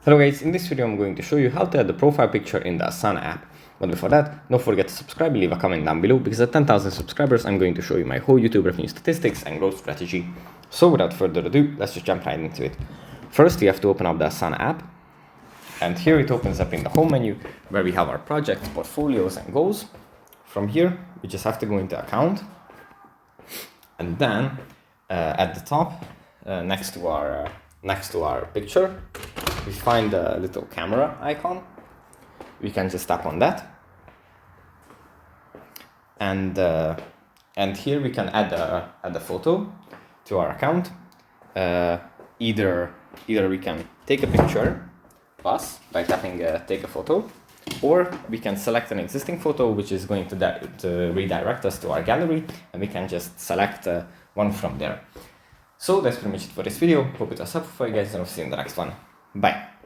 Hello guys, in this video I'm going to show you how to add the profile picture in the Asana app. But before that, don't forget to subscribe and leave a comment down below, because at 10,000 subscribers I'm going to show you my whole YouTube revenue statistics and growth strategy. So without further ado, let's just jump right into it. First, you have to open up the Asana app, and here it opens up in the home menu where we have our projects, portfolios and goals. From here, we just have to go into account, and then at the top, next to our picture, we find a little camera icon. We can just tap on that, and here we can add a photo to our account. Either we can take a picture by tapping take a photo, or we can select an existing photo which is going to redirect us to our gallery, and we can just select one from there. So that's pretty much it for this video. Hope it was helpful for you guys, and I'll see you in the next one. Bye.